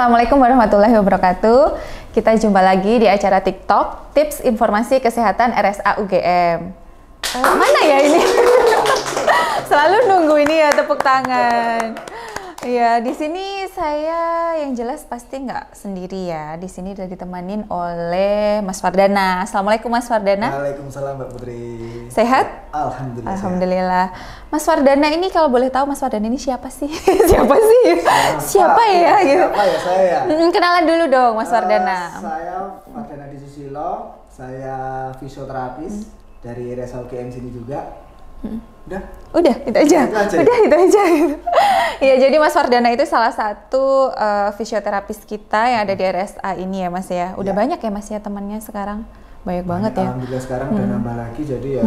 Assalamualaikum warahmatullahi wabarakatuh. Kita jumpa lagi di acara TikTok Tips Informasi Kesehatan RSA UGM. Mana ya ini? Selalu nunggu ini ya, tepuk tangan. Ya, di sini saya yang jelas pasti nggak sendiri ya. Di sini udah ditemanin oleh Mas Fardana. Assalamualaikum Mas Fardana. Waalaikumsalam Mbak Putri. Sehat? Alhamdulillah. Alhamdulillah. Sehat. Mas Fardana ini kalau boleh tahu Mas Fardana ini siapa sih? Siapa sih? Siapa ya? Siapa ya saya? Kenalan dulu dong Mas Fardana. Saya Fardana Di Susilo. Saya fisioterapis dari RSA UGM sini juga. Udah itu aja. Udah itu aja. Iya, jadi Mas Fardana itu salah satu fisioterapis kita yang ada di RSA ini ya Mas ya. Udah banyak ya Mas ya temannya sekarang. Banyak banget ya. Alhamdulillah sekarang udah nambah lagi, jadi ya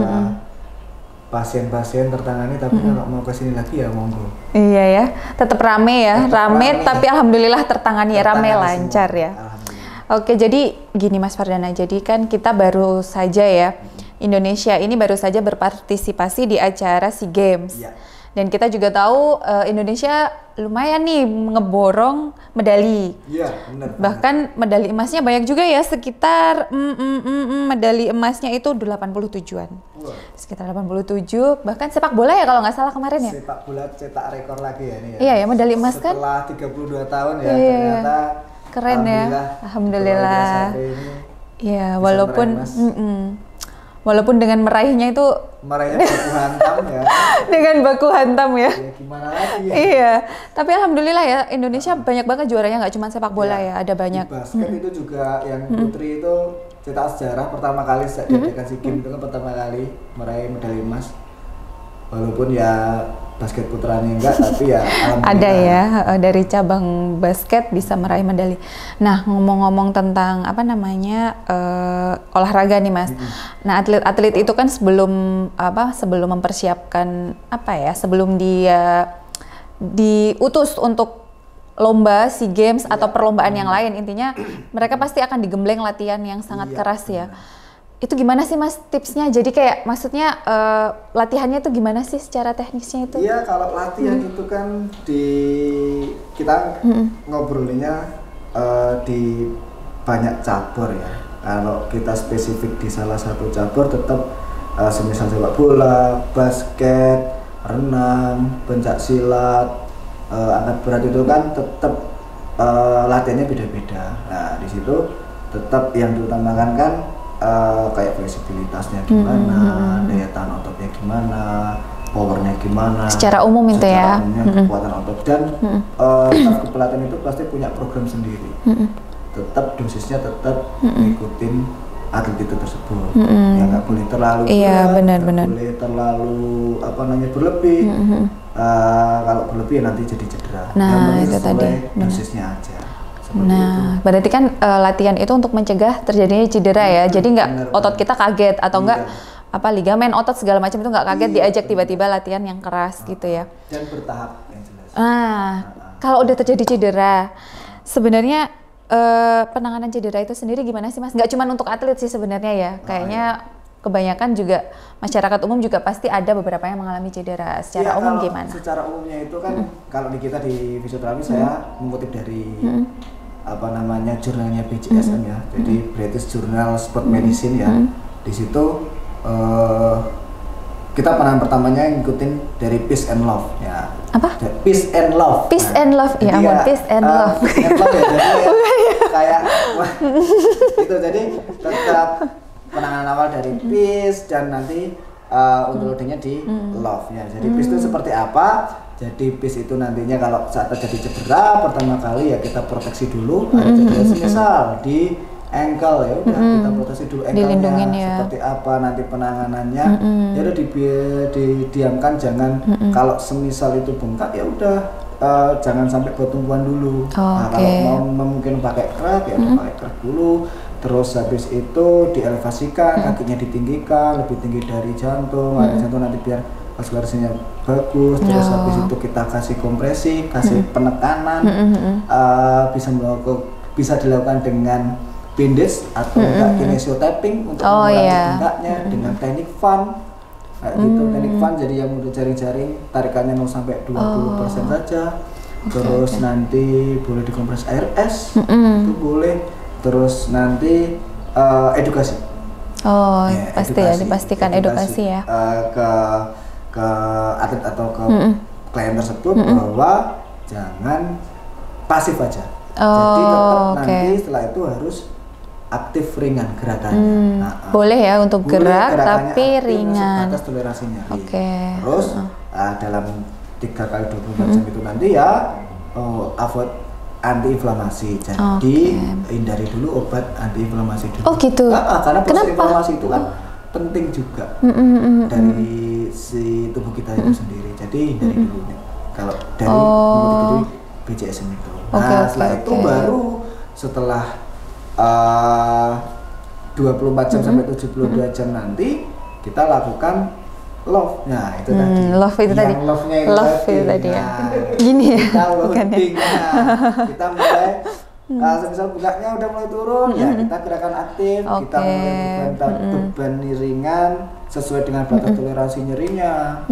pasien-pasien tertangani, tapi kalau mau kesini lagi ya monggo. Iya ya, tetap rame ya, rame tapi alhamdulillah tertangani ya, rame lancar ya. Oke, jadi gini Mas Fardana, jadi kan kita baru saja ya, Indonesia ini baru saja berpartisipasi di acara SEA Games. Ya. Dan kita juga tahu Indonesia lumayan nih ngeborong medali. Iya, benar. Bahkan medali emasnya banyak juga ya, sekitar medali emasnya itu 87-an. Sekitar 87, bahkan sepak bola ya kalau nggak salah kemarin ya. Sepak bola cetak rekor lagi ya ini ya. Iya ya, medali emas kan. Setelah 32 tahun ya, ternyata keren ya. Alhamdulillah. Iya, walaupun dengan meraihnya itu baku hantam ya. Dengan baku hantam ya. Ya gimana lagi ya. Iya, tapi alhamdulillah ya Indonesia banyak banget juaranya, nggak cuma sepak bola ya, ada banyak. Di basket itu juga yang putri itu cetak sejarah pertama kali saat diadakan SEA Games itu kan pertama kali meraih medali emas. Walaupun ya basket putranya enggak, tapi ya ada ya dari cabang basket bisa meraih medali. Nah, ngomong-ngomong tentang apa namanya olahraga nih Mas. Nah, atlet-atlet itu kan sebelum mempersiapkan sebelum dia diutus untuk lomba SEA Games atau perlombaan yang lain, intinya mereka pasti akan digembleng latihan yang sangat keras ya. Itu gimana sih Mas tipsnya? Jadi kayak maksudnya latihannya itu gimana sih secara teknisnya itu? Iya, kalau latihan itu kan kita ngobrolinnya di banyak cabur ya. Kalau kita spesifik di salah satu cabur tetap semisal sepak bola, basket, renang, pencak silat, angkat berat itu kan tetap latihannya beda-beda. Nah, di situ tetap yang diutamakan kan kayak fleksibilitasnya gimana, daya tahan ototnya gimana, powernya gimana. Secara umum itu ya. Kekuatan otot dan kepelatihan itu pasti punya program sendiri. Tetap dosisnya tetap ngikutin atlet itu tersebut. Ya nggak boleh terlalu berat, boleh terlalu berlebih. Kalau berlebih nanti jadi cedera. Nah, itu tadi. Dosisnya aja. Nah, berarti kan latihan itu untuk mencegah terjadinya cedera ya. Jadi nggak otot kita kaget atau nggak ligamen otot segala macam itu nggak kaget diajak tiba-tiba latihan yang keras gitu ya. Dan bertahap yang jelas. Kalau udah terjadi cedera, sebenarnya penanganan cedera itu sendiri gimana sih Mas? Nggak cuma untuk atlet sih sebenarnya ya. Kayaknya kebanyakan juga masyarakat umum juga pasti ada beberapa yang mengalami cedera. Secara umum gimana? Secara umumnya itu kan kalau di kita di fisioterapi saya mengutip dari jurnalnya BJSM ya, jadi British Journal Sport Medicine ya. Di situ kita penanganan pertamanya ngikutin dari Peace and Love ya. Apa? Peace and Love. Peace and Love ya, ampun, Peace and Love. Peace and Love ya, jadi kayak itu jadi tetap penanganan awal dari Peace dan nanti untuk loadingnya di Love ya. Jadi Peace itu seperti apa? Jadi Peace itu nantinya kalau saat terjadi cedera pertama kali ya kita proteksi dulu. Ada cedera semisal di ankle ya udah kita proteksi dulu ankle-nya ya. Seperti apa nanti penanganannya. Ya udah didiamkan, jangan kalau semisal itu bengkak ya udah jangan sampai buat tumpuan dulu. Nah, kalau mau mungkin pakai crack ya pakai crack dulu. Terus habis itu dielevasikan, kakinya ditinggikan lebih tinggi dari jantung. Jantung nanti biar sirkulasinya bagus. Terus habis itu kita kasih kompresi, kasih penekanan. Bisa dilakukan dengan bandage atau kinesio-tapping untuk mengurangi bengkaknya dengan teknik fan. Kayak gitu, teknik fan jadi yang untuk jaring-jaring tarikannya 0 sampai 20% saja. terus nanti boleh dikompres air es, itu boleh, terus nanti edukasi. Oh, pasti ya, dipastikan edukasi ya. Ke atlet atau ke klien tersebut bahwa jangan pasif aja. Jadi tetap nanti setelah itu harus aktif ringan gerakannya. Boleh ya untuk gerak tapi aktif, ringan. Batas toleransi nyeri. Terus dalam 3 kali 24 jam itu nanti ya avoid antiinflamasi. Jadi hindari dulu obat antiinflamasi dulu. Oh gitu. Karena proses inflamasi itu kan penting juga dari si tubuh kita itu sendiri. Jadi hindari dulu kalau dari mengikuti BJSM itu. Nah setelah itu baru setelah 24 jam sampai 72 jam nanti kita lakukan love. Nah itu tadi. Love itu tadi. Love-nya itu love tadi. Itu tadi ya. Nah, Gini ya. Kita loading. Kita mulai misal bukanya udah mulai turun ya kita gerakan aktif, kita mulai beban ringan sesuai dengan batas toleransi nyerinya.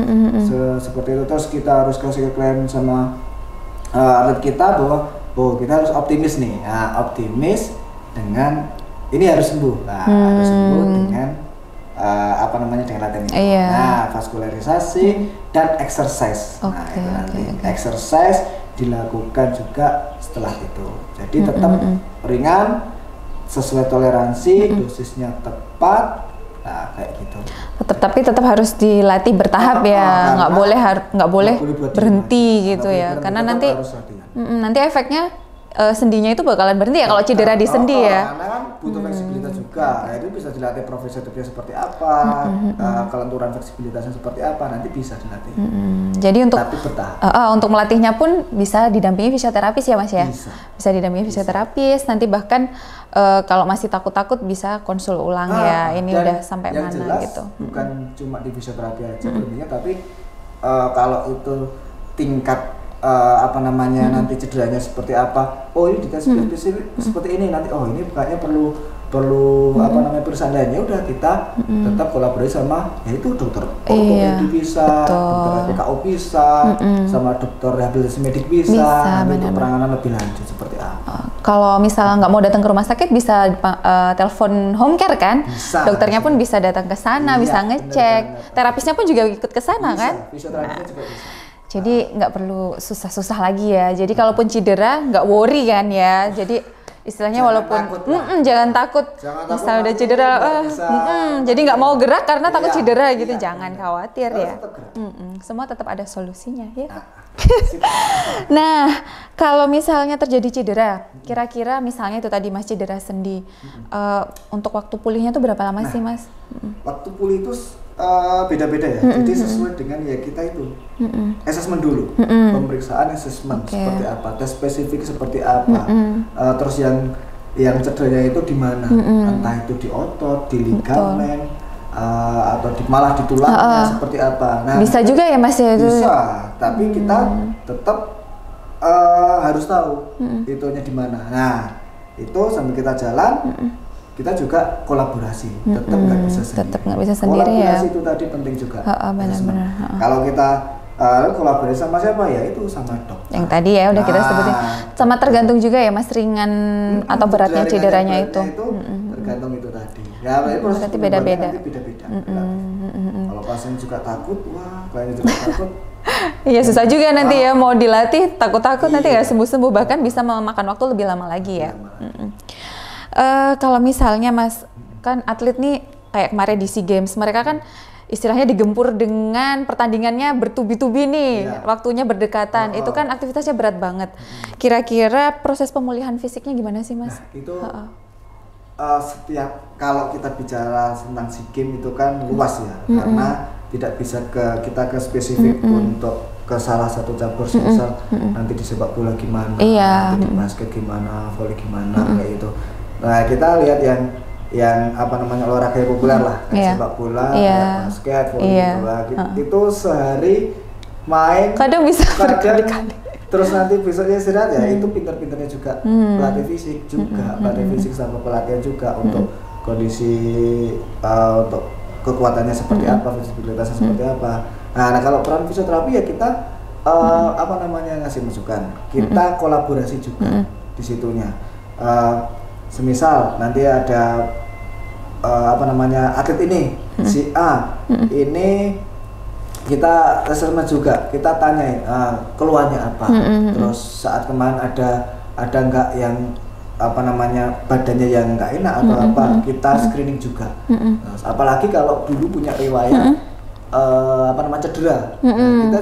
Seperti itu, terus kita harus kasih ke klien sama atlet kita bahwa kita harus optimis nih. Nah, optimis dengan ini harus sembuh. Nah, harus sembuh dengan dengan latihan itu. Nah, vaskularisasi dan exercise. Nah, itu nanti exercise dilakukan juga setelah itu. Jadi tetap ringan, sesuai toleransi, dosisnya tepat. Nah, kayak gitu. Tapi tetap harus dilatih bertahap ya. Nggak boleh berhenti gitu ya. Karena nanti efeknya sendinya itu bakalan berhenti ya kalau cedera di sendi ya. Karena kan butuh fleksibilitas juga. Nah, itu bisa dilatih profesornya seperti apa, kelenturan fleksibilitasnya seperti apa, nanti bisa dilatih. Jadi untuk melatihnya pun bisa didampingi fisioterapis ya Mas ya. Bisa didampingi fisioterapis. Nanti bahkan kalau masih takut-takut bisa konsul ulang ya. Ini udah sampai mana jelas, gitu. Bukan cuma di fisioterapi aja berarti, tapi kalau itu tingkat nanti cederanya seperti apa, ini dikasih spesifik seperti ini, nanti ini kayaknya perlu perusahaan lainnya, udah kita tetap kolaborasi sama yaitu dokter ortopedi bisa, dokter PKO bisa, sama dokter rehabilitasi medik bisa nanti untuk penanganan lebih lanjut seperti apa. Kalau misalnya nggak mau datang ke rumah sakit bisa telepon home care kan, dokternya pun bisa datang ke sana, bisa ngecek, terapisnya pun juga ikut ke sana kan. Fisioterapisnya juga bisa. Jadi nggak perlu susah-susah lagi ya. Jadi kalaupun cedera nggak worry kan ya. Jadi istilahnya jangan takut. Misalnya udah cedera, jadi nggak mau gerak karena takut cedera gitu. Jangan khawatir ya. Semua tetap ada solusinya ya. Nah, kalau misalnya terjadi cedera, kira-kira misalnya itu tadi Mas cedera sendi, untuk waktu pulihnya tuh berapa lama sih Mas? Waktu pulih itu beda-beda ya. Jadi sesuai dengan ya kita itu assessment dulu, pemeriksaan assessment seperti apa, tes spesifik seperti apa, terus yang cederanya itu di mana, entah itu di otot, di ligamen, atau malah di tulangnya seperti apa. Nah, bisa juga ya Mas ya itu. Bisa, tapi kita tetap harus tahu itunya di mana. Nah, itu sambil kita jalan. Kita juga kolaborasi, tetap nggak bisa sendiri. Kolaborasi itu tadi penting juga. Benar-benar. Kalau kita kolaborasi sama siapa ya itu sama dokter. Yang tadi ya udah kita sebutin. Sama tergantung juga ya Mas ringan atau beratnya cederanya itu. Tergantung itu tadi. Ya berarti beda-beda. Kalau pasien juga takut, kliennya juga takut. Iya susah juga nanti ya mau dilatih takut-takut nanti nggak sembuh-sembuh, bahkan bisa memakan waktu lebih lama lagi ya. Kalau misalnya Mas, kan atlet nih kayak kemarin di SEA Games, mereka kan istilahnya digempur dengan pertandingannya bertubi-tubi nih, waktunya berdekatan, itu kan aktivitasnya berat banget. Kira-kira proses pemulihan fisiknya gimana sih Mas? Nah, itu setiap kalau kita bicara tentang SEA Games itu kan luas ya, karena tidak bisa kita ke spesifik untuk ke salah satu cabur, misal nanti di sepak bola gimana, nanti di basket gimana, volley gimana, kayak itu. Nah kita lihat yang olahraga yang populer lah, kayak sepak bola, basket, volley bola, itu sehari main kadang bisa berkali-kali. Terus nanti besoknya istirahat ya, itu pintar-pintarnya juga pelatih fisik juga, pelatih fisik sama pelatihan juga untuk kondisi untuk kekuatannya seperti apa, fleksibilitasnya seperti apa. Nah kalau peran fisioterapi ya kita apa namanya ngasih masukan, kita kolaborasi juga di situnya. Semisal nanti ada apa namanya atlet ini si A ini kita assessment juga, kita tanyain keluhannya apa, terus saat kemarin ada nggak yang apa namanya badannya yang nggak enak atau apa, kita screening juga. Nah, apalagi kalau dulu punya riwayat apa namanya cedera, kita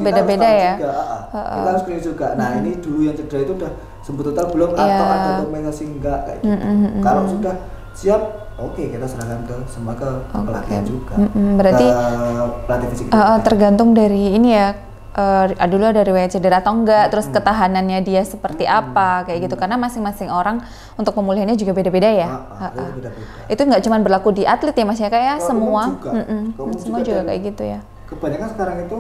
beda-beda ya juga, kita harus screening juga. Nah ini dulu yang cedera itu udah sembuh total belum atau ada kompensasi enggak kayak gitu. Kalau sudah siap, oke, kita serahkan semua ke pelatihan juga. Berarti pelatih fisik tergantung dari ini ya, dulu ada riwayat cedera atau enggak, terus ketahanannya dia seperti apa kayak gitu, karena masing-masing orang untuk pemulihannya juga beda-beda ya. Itu nggak cuma berlaku di atlet ya Mas ya, kayak semua semua juga kayak gitu ya. Kebanyakan sekarang itu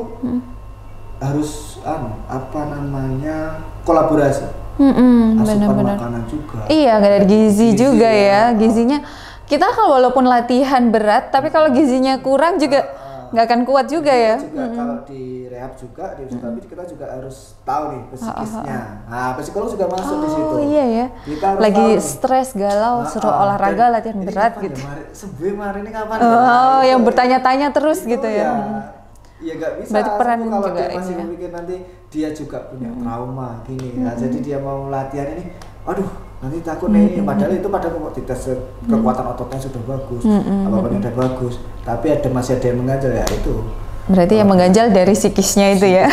harus apa namanya kolaborasi. Benar-benar. Makanan juga. Iya, nggak ada gizi juga ya. Gizinya kita kalau walaupun latihan berat, tapi kalau gizinya kurang juga nggak akan kuat juga ya. Kalau di rehab juga, di fisioterapi kita juga harus tahu nih psikisnya. Nah, psikolog juga masuk di situ. Oh iya ya. Kita lagi stres galau, suruh olahraga, latihan berat gitu. Sebelum hari ini kapan? Yang bertanya-tanya terus gitu ya. Iya nggak bisa. Berarti peran kalau juga dia masih ini ya. memikir nanti dia juga punya trauma gini. Nah, jadi dia mau latihan ini, aduh nanti takut nih. Padahal itu pada dites kekuatan ototnya sudah bagus, apa-apanya udah bagus. Tapi masih ada yang mengganjal ya itu. Berarti yang mengganjal dari psikisnya itu ya.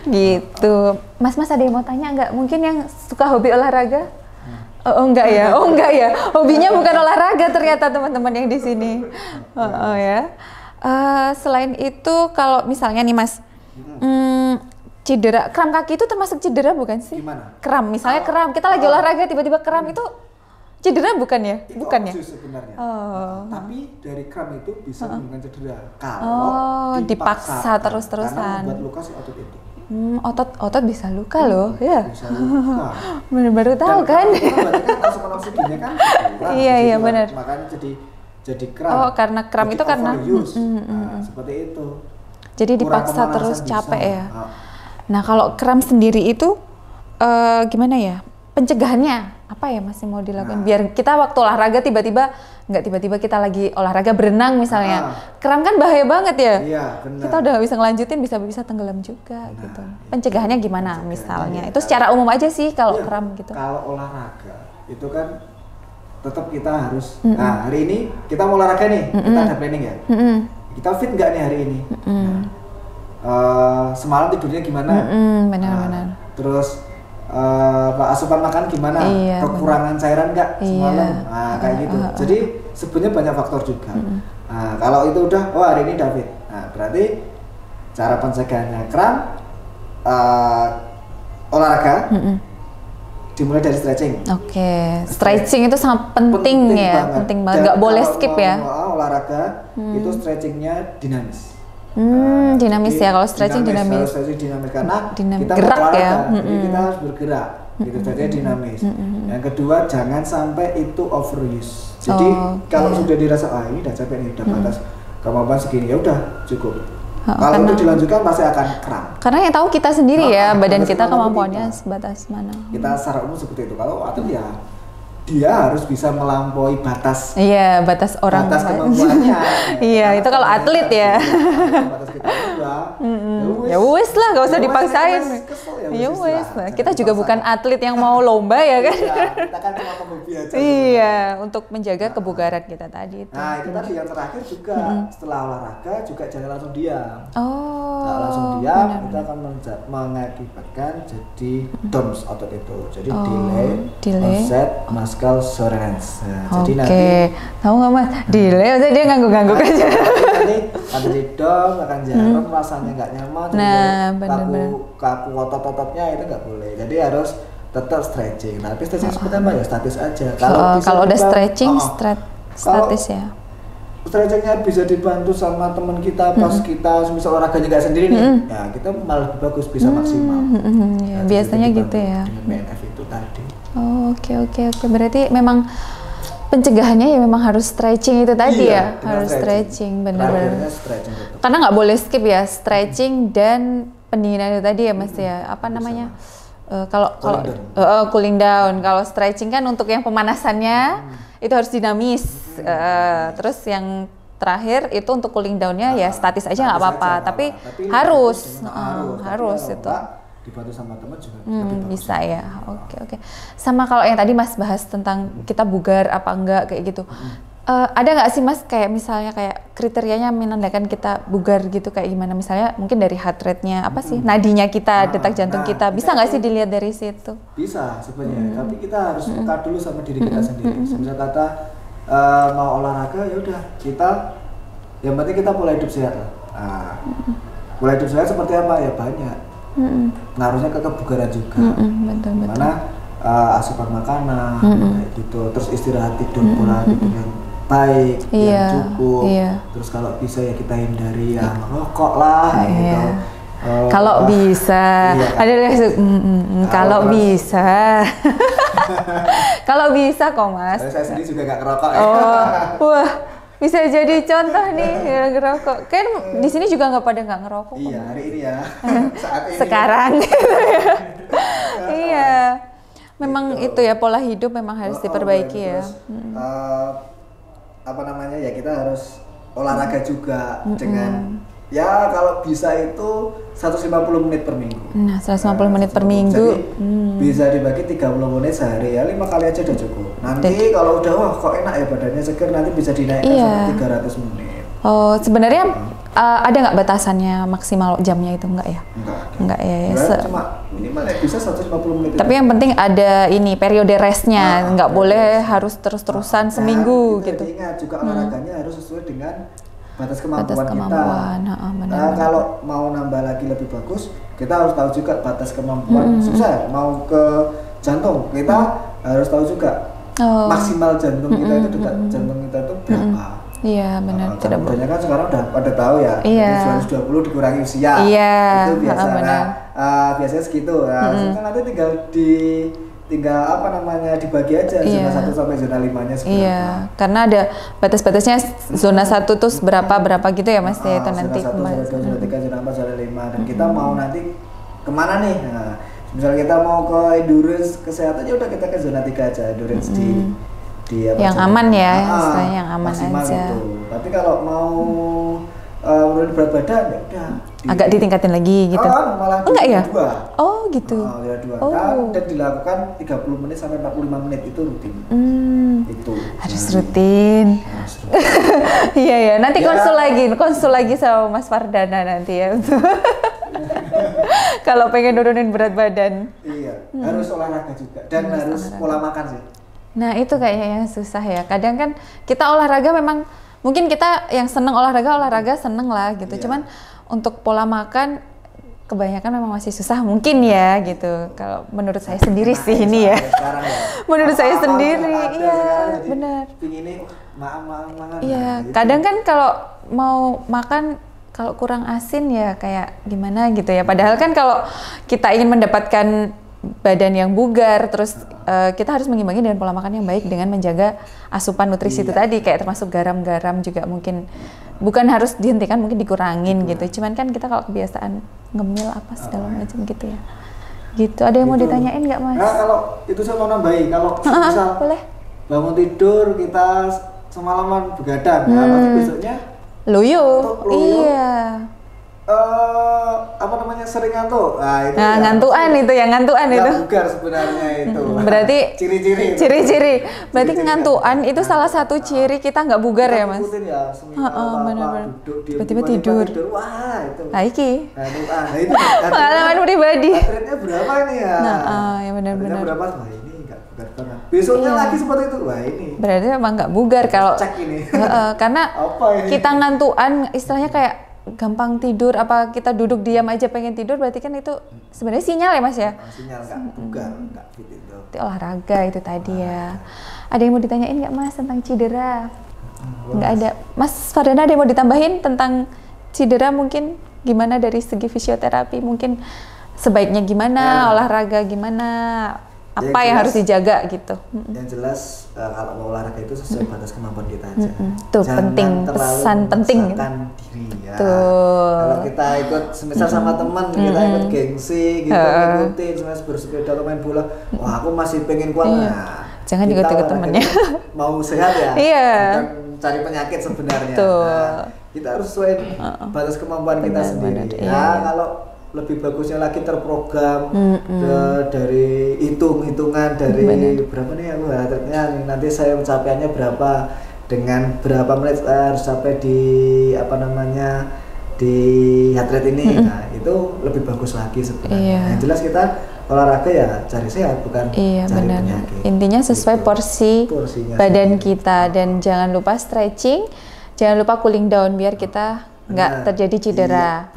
Gitu. Mas ada yang mau tanya nggak? Mungkin yang suka hobi olahraga? Enggak ya. Hobinya bukan olahraga ternyata teman-teman yang di sini. Ya. Selain itu kalau misalnya nih Mas, cedera, kram kaki itu termasuk cedera bukan sih? Gimana? Kram, misalnya kram, kita lagi olahraga tiba-tiba kram itu cedera bukan ya? Itu bukan ya? Sebenarnya. Tapi dari kram itu bisa menimbulkan cedera kalau dipaksa terus-terusan. Karena membuat luka si otot itu. Otot bisa luka loh, ya. Bisa luka. Baru tahu kan? Berarti kan asupan oksigennya kan kurang. Iya benar. Makanya jadi kram. Karena kram itu karena seperti itu. Jadi dipaksa terus capek ya. Nah kalau kram sendiri itu gimana ya? Pencegahannya apa ya masih mau dilakukan? Biar kita waktu olahraga tiba-tiba kita lagi olahraga berenang misalnya, kram kan bahaya banget ya. Iya benar. Kita udah bisa ngelanjutin bisa tenggelam juga gitu. Pencegahannya gimana misalnya? Itu secara umum aja sih kalau kram gitu. Kalau olahraga itu kan tetap kita harus. Nah hari ini kita mau olahraga nih, kita ada planning ya. Kita fit nggak nih hari ini? Semalam tidurnya gimana? Benar-benar. Terus asupan makan gimana? Kekurangan cairan nggak semalam? Nah kayak gitu. Jadi sebenarnya banyak faktor juga. Nah kalau itu udah, hari ini udah fit. Nah berarti cara pencegahannya kram, olahraga. Dimulai dari stretching. Oke, stretching itu sangat penting ya, penting banget. Nggak boleh skip ya. Olahraga itu stretchingnya dinamis. Dinamis ya, kalau stretching dinamis. Kalau stretching dinamis karena kita gerak ya. Jadi kita harus bergerak. Gitu stretchingnya dinamis. Yang kedua jangan sampai itu overuse. Jadi kalau sudah dirasa ini udah capek nih, udah batas kemampuan segini ya udah cukup. Kalau itu dilanjutkan pasti akan kram. Karena yang tahu kita sendiri ya, badan kita kemampuannya sebatas mana. Kita secara umum seperti itu. Kalau atlet ya dia harus bisa melampaui batas. Iya, batas orang. Batas kemampuannya. Iya, itu kalau atlet ya. Batas kita juga. Ya wes lah, gak usah dipaksain. Ya wes lah. Kita juga bukan atlet yang mau lomba ya kan. Kita kan cuma pemhobi aja. Iya, untuk menjaga kebugaran kita tadi itu. Nah, itu tadi yang terakhir juga setelah olahraga juga jangan langsung diam. Kalau langsung diam itu akan mengakibatkan jadi DOMS otot itu. Jadi delay onset muscle soreness. Jadi nanti tahu nggak Mas? Delay, maksudnya dia ngangguk-ngangguk aja. Nanti ada dom, akan jarum, rasanya nggak nyaman. Kaku otot-ototnya itu nggak boleh. Jadi harus tetap stretching. Tapi stretching seperti apa ya? Statis aja. Kalau udah stretching, statis ya. Stretchingnya bisa dibantu sama teman kita pas kita misal olahraganya nggak sendiri nih, ya kita malah lebih bagus bisa maksimal. Ya, biasanya gitu ya. Dengan BNF itu tadi. Oke. Berarti memang pencegahannya ya memang harus stretching itu tadi ya, harus stretching benar-benar. Karena nggak boleh skip ya, stretching dan pendinginan itu tadi ya Mas ya, apa namanya? Kalau Cooling down. Kalau stretching kan untuk yang pemanasannya itu harus dinamis. Terus yang terakhir itu untuk cooling down-nya ya statis aja nggak apa-apa, tapi harus itu. Dibantu sama teman juga bisa ya. Oke. Sama kalau yang tadi Mas bahas tentang kita bugar apa enggak kayak gitu. Ada nggak sih Mas kayak misalnya kayak kriterianya menandakan kita bugar gitu kayak gimana? Misalnya mungkin dari heart rate-nya apa sih? Nadinya kita, detak jantung kita. Bisa nggak sih dilihat dari situ? Bisa sebenarnya. Tapi kita harus peka dulu sama diri kita sendiri. Misal kata mau olahraga ya udah kita yang penting kita pola hidup sehat lah. Pola hidup sehat seperti apa ya banyak. Ngaruhnya ke kebugaran juga. Betul. Mana asupan makanan kayak gitu, terus istirahat tidur pola tidur yang baik, yang cukup. Terus kalau bisa ya kita hindari yang rokok lah gitu. Kalau bisa, ada kalau bisa, kalau bisa kok Mas. Saya sendiri juga nggak ngerokok ya. Wah, bisa jadi contoh nih ya ngerokok. Kan di sini juga nggak pada nggak ngerokok. Iya hari ini ya. Saat ini. Sekarang. Iya. Memang itu ya pola hidup memang harus diperbaiki ya. Terus, apa namanya ya kita harus olahraga juga dengan ya kalau bisa itu 150 menit per minggu. Nah 150 menit per minggu. Jadi bisa dibagi 30 menit sehari ya 5 kali aja udah cukup. Nanti kalau udah wah kok enak ya badannya seger nanti bisa dinaikkan sampai 300 menit. Oh sebenarnya ada nggak batasannya maksimal jamnya itu enggak ya? Enggak ya. Cuma minimal ya bisa 150 menit. Tapi yang penting ada ini periode restnya, nggak boleh harus terus-terusan seminggu gitu. Ingat juga olahraganya harus sesuai dengan batas kemampuan kita. Kalau mau nambah lagi lebih bagus, kita harus tahu juga batas kemampuan. Susah mau ke jantung, kita harus tahu juga maksimal jantung kita itu jantung kita itu berapa. Iya benar, tidak boleh. Kan sekarang udah pada tahu ya, 120 dikurangi usia. Itu biasa. Biasanya segitu. Nanti tinggal apa namanya dibagi aja zona 1 sampai zona 5-nya seberapa. Iya, karena ada batas-batasnya zona 1 tuh berapa gitu ya Mas ya itu nanti. Zona 1, zona 2, zona 3, zona 4, zona 5 dan kita mau nanti kemana nih? Nah, misalnya kita mau ke endurance kesehatan ya udah kita ke zona 3 aja, endurance di apa yang aman ya, istilahnya yang aman aja. Itu. Tapi kalau mau menurut berat badan ya udah agak ditingkatin lagi gitu. Malah enggak ya? 2. Oh gitu. Dan dilakukan 30 menit sampai 45 menit itu rutin. Itu harus rutin. Iya ya, nanti konsul lagi sama Mas Fardana nanti ya. Kalau pengen nurunin berat badan. Iya, harus olahraga juga dan harus pola makan sih. Nah itu kayaknya yang susah ya. Kadang kan kita olahraga memang mungkin kita yang seneng olahraga seneng lah gitu. Cuman untuk pola makan kebanyakan memang masih susah mungkin ya gitu. Kalau menurut saya sendiri sih ini ya. Menurut saya sendiri, iya benar. Iya. Kadang kan kalau mau makan kalau kurang asin ya kayak gimana gitu ya. Padahal kan kalau kita ingin mendapatkan badan yang bugar, terus kita harus mengimbangi dengan pola makan yang baik dengan menjaga asupan nutrisi itu tadi, kayak termasuk garam-garam juga mungkin bukan harus dihentikan, mungkin dikurangin gitu. Cuman kan kita kalau kebiasaan ngemil apa segala macam gitu ya. Gitu. Ada yang mau ditanyain nggak Mas? Nah, kalau itu saya mau nambahin, kalau misal boleh. Bangun tidur kita semalaman begadang, pasti besoknya loyo. Iya. Apa namanya sering ngantuk. Itu ngantuan itu ya, ngantuan itu. Bugar sebenarnya itu. Berarti ciri-ciri. Berarti ciri ngantuan itu salah satu ciri kita nggak bugar ya Mas. Ya, benar-benar. Tiba-tiba tidur. Wah itu. Iki. Nah itu pengalaman pribadi. Baterainya berapa ini ya? Ya benar-benar. Berapa? Wah ini nggak bugar banget. Besoknya lagi seperti itu. Wah ini. Berarti emang nggak bugar kalau. Cek ini. Karena kita ngantuan istilahnya kayak gampang tidur, apa kita duduk diam aja pengen tidur, berarti kan itu sebenarnya sinyal ya Mas ya? Sinyal nggak bugar, nggak fit itu. Itu olahraga itu tadi ya. Ada yang mau ditanyain nggak Mas tentang cedera? Nggak ada. Mas Fardana ada yang mau ditambahin tentang cedera mungkin gimana dari segi fisioterapi, mungkin sebaiknya gimana, olahraga gimana, apa yang harus dijaga gitu? Yang jelas kalau mau olahraga itu sesuai batas kemampuan kita aja. Itu penting, pesan penting. Diri. Kalau kita ikut semisal sama teman, kita ikut gengsi, gitu, ngikutin semisal bersepeda atau main bola. Wah, aku masih pengen kuat. Nah, jangan ikut temennya. Mau sehat ya, bukan cari penyakit sebenarnya. Nah, kita harus sesuai batas kemampuan kita sendiri. Kalau lebih bagusnya lagi terprogram dari hitungan dari berapa nih aku nanti saya pencapaiannya berapa, dengan berapa menit saya harus sampai di di heart rate ini. Nah, itu lebih bagus lagi sebenarnya. Yang jelas kita olahraga ya cari sehat, bukan cari penyakit. Intinya sesuai porsinya badan kita, dan jangan lupa stretching, jangan lupa cooling down biar kita nggak terjadi cedera.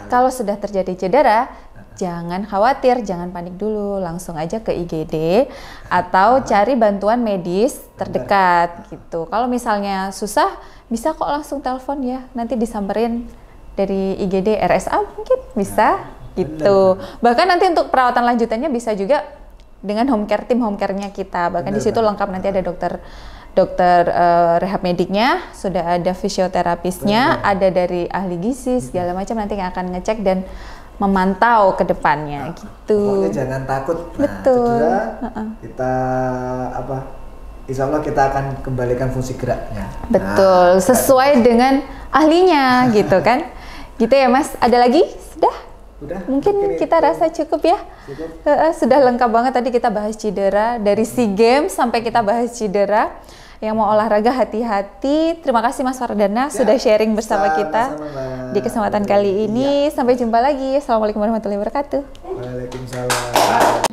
Kalau sudah terjadi cedera, jangan khawatir, jangan panik dulu, langsung aja ke IGD atau cari bantuan medis terdekat gitu. Kalau misalnya susah, bisa kok langsung telepon ya, nanti disamperin dari IGD RSA mungkin bisa. Gitu. Bahkan nanti untuk perawatan lanjutannya bisa juga dengan tim home care-nya kita. Bahkan di situ lengkap, nanti ada dokter rehab mediknya, sudah ada fisioterapisnya, ada dari ahli gizi segala macam, nanti yang akan ngecek dan memantau ke depannya gitu. Pokoknya jangan takut. Cedera, kita insya Allah kita akan kembalikan fungsi geraknya. Betul, sesuai dengan ahlinya gitu kan. Gitu ya Mas, ada lagi? Udah, mungkin kita rasa cukup ya. Sudah lengkap banget, tadi kita bahas cedera dari SEA Games sampai kita bahas cedera. Yang mau olahraga hati-hati. Terima kasih Mas Fardana sudah sharing bersama kita di kesempatan kali ini. Sampai jumpa lagi. Assalamualaikum warahmatullahi wabarakatuh. Waalaikumsalam.